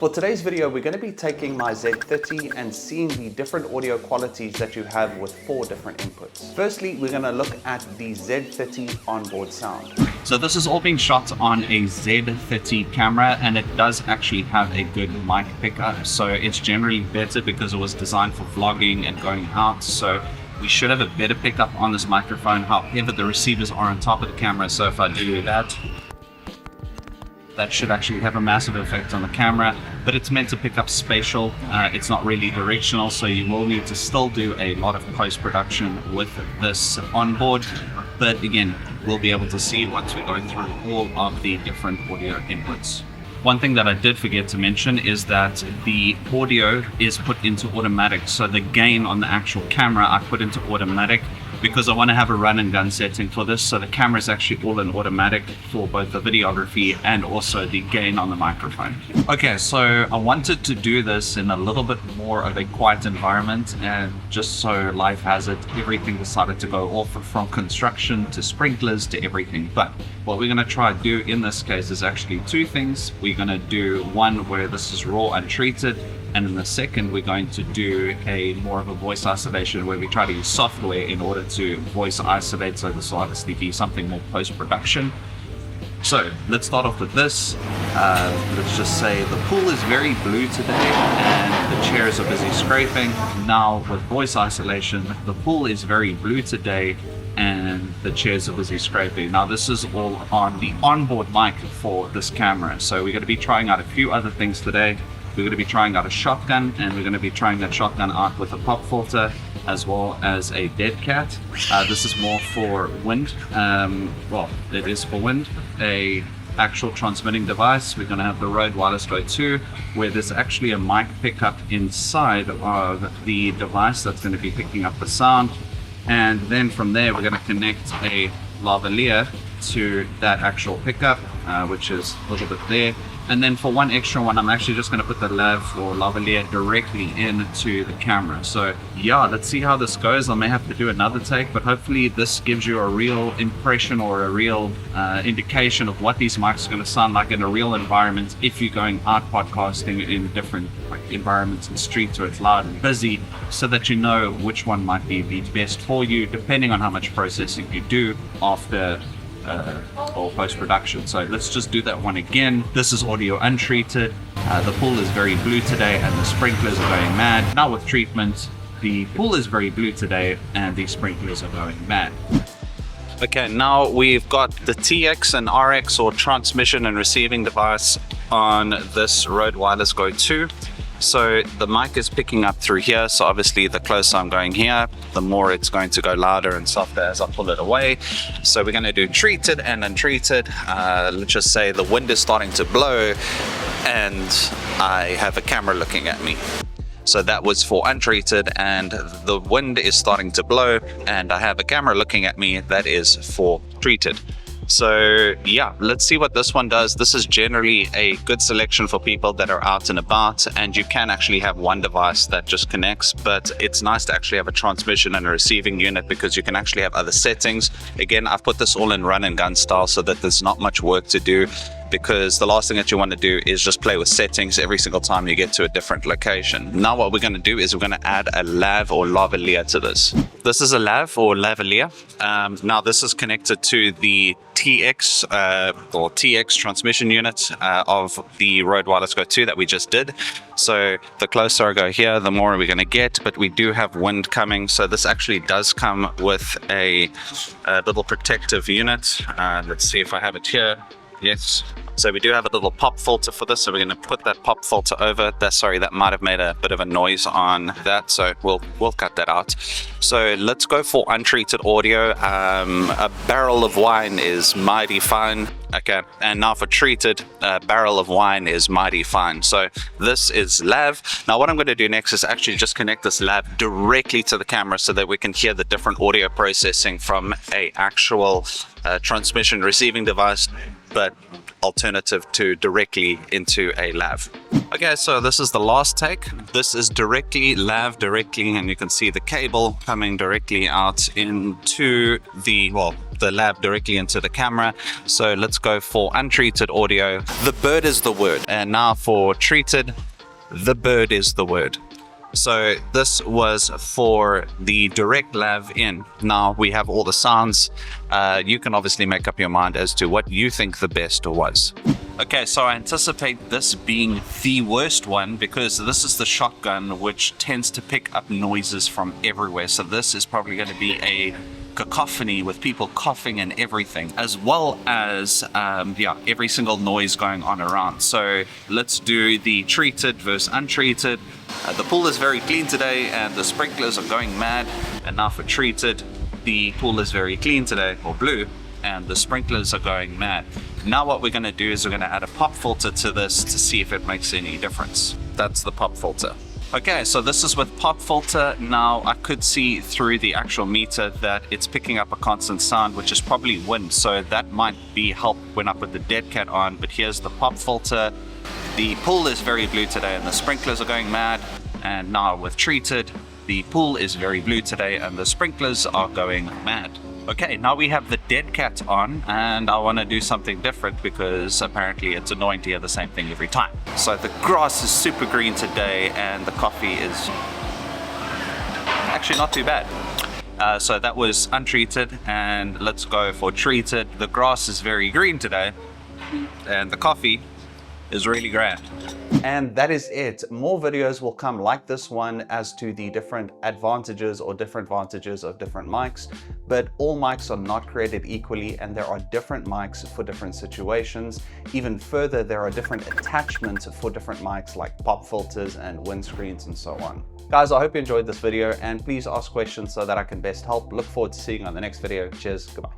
For today's video, we're going to be taking my Z30 and seeing the different audio qualities that you have with 4 different inputs. Firstly, we're going to look at the Z30 onboard sound. So this is all being shot on a Z30 camera, and it does actually have a good mic pickup. So it's generally better because it was designed for vlogging and going out. So we should have a better pickup on this microphone. However, the receivers are on top of the camera. So if I do that should actually have a massive effect on the camera, but it's meant to pick up spatial. It's not really directional, so you will need to still do a lot of post-production with this onboard. But again, we'll be able to see once we go through all of the different audio inputs. One thing that I did forget to mention is that the audio is put into automatic. So the gain on the actual camera I put into automatic because I want to have a run and gun setting for this. So the camera is actually all in automatic for both the videography and also the gain on the microphone. Okay, so I wanted to do this in a little bit more of a quiet environment, and just so life has it, everything decided to go off from construction to sprinklers to everything. But what we're going to try to do in this case is actually 2 things. We're going to do one where this is raw untreated, and in the second we're going to do a more of a voice isolation where we try to use software in order to voice isolate. So this will obviously be something more post-production. So let's start off with this. Let's just say the pool is very blue today and the chairs are busy scraping. Now with voice isolation, the pool is very blue today and the chairs are busy scraping. Now this is all on the onboard mic for this camera. So we're going to be trying out a few other things today. We're going to be trying out a shotgun, and we're going to be trying that shotgun out with a pop filter as well as a Deadcat. This is more for wind. Well, it is for wind. A actual transmitting device. We're going to have the Rode Wireless Go 2, where there's actually a mic pickup inside of the device that's going to be picking up the sound. And then from there, we're going to connect a Lavalier to that actual pickup, which is a little bit there. And then for one extra one, I'm actually just going to put the lav or lavalier directly into the camera. So yeah, let's see how this goes. I may have to do another take, but hopefully this gives you a real impression or a real indication of what these mics are going to sound like in a real environment if you're going out podcasting in different environments and streets where it's loud and busy, so that you know which one might be the best for you depending on how much processing you do after or post-production. So let's just do that one again. This is audio untreated. The pool is very blue today and the sprinklers are going mad. Now with treatment, the pool is very blue today and the sprinklers are going mad. Okay, now we've got the TX and RX or transmission and receiving device on this Rode Wireless Go 2. So the mic is picking up through here, so obviously the closer I'm going here, the more it's going to go louder and softer as I pull it away. So we're going to do treated and untreated. Let's just say the wind is starting to blow and I have a camera looking at me. So that was for untreated, and the wind is starting to blow and I have a camera looking at me. That is for treated. So yeah, let's see what this one does. This is generally a good selection for people that are out and about, and you can actually have one device that just connects, but it's nice to actually have a transmission and a receiving unit because you can actually have other settings. Again, I've put this all in run and gun style so that there's not much work to do, because the last thing that you want to do is just play with settings every single time you get to a different location. Now what we're going to do is we're going to add a lav or lavalier to this. This is a lav or lavalier. Now this is connected to the TX or TX transmission unit of the Rode Wireless Go 2 that we just did. So the closer I go here, the more we're going to get, but we do have wind coming. So this actually does come with a little protective unit. Let's see if I have it here. Yes. So we do have a little pop filter for this, so we're going to put that pop filter over. That might have made a bit of a noise on that, so we'll cut that out. So let's go for untreated audio. A barrel of wine is mighty fine. Okay, and now for treated, a barrel of wine is mighty fine. So this is lav. Now what I'm going to do next is actually just connect this lav directly to the camera so that we can hear the different audio processing from a actual transmission receiving device but alternative to directly into a lav. Okay, so this is the last take. This is directly lav directly, and you can see the cable coming directly out into the, well, the lav directly into the camera. So let's go for untreated audio. The bird is the word. And now for treated, the bird is the word. So this was for the direct lav in. Now we have all the sounds. You can obviously make up your mind as to what you think the best was. Okay, so I anticipate this being the worst one because this is the shotgun, which tends to pick up noises from everywhere. So this is probably going to be a cacophony with people coughing and everything, as well as every single noise going on around. So let's do the treated versus untreated. The pool is very clean today and the sprinklers are going mad. And now for treated, the pool is very clean today, or blue, and the sprinklers are going mad. Now what we're going to do is we're going to add a pop filter to this to see if it makes any difference. That's the pop filter. Okay, so this is with pop filter. Now I could see through the actual meter that it's picking up a constant sound, which is probably wind. So that might be help when I put the Deadcat on, but here's the pop filter. The pool is very blue today and the sprinklers are going mad. And now with treated, the pool is very blue today and the sprinklers are going mad. Okay, now we have the Deadcat on, and I want to do something different because apparently it's annoying to hear the same thing every time. So the grass is super green today and the coffee is actually not too bad. So that was untreated, and let's go for treated. The grass is very green today and the coffee is really grand. And that is it. More videos will come like this one as to the different advantages or disadvantages of different mics, but all mics are not created equally and there are different mics for different situations. Even further, there are different attachments for different mics like pop filters and windscreens and so on. Guys, I hope you enjoyed this video and please ask questions so that I can best help. Look forward to seeing you on the next video. Cheers, goodbye.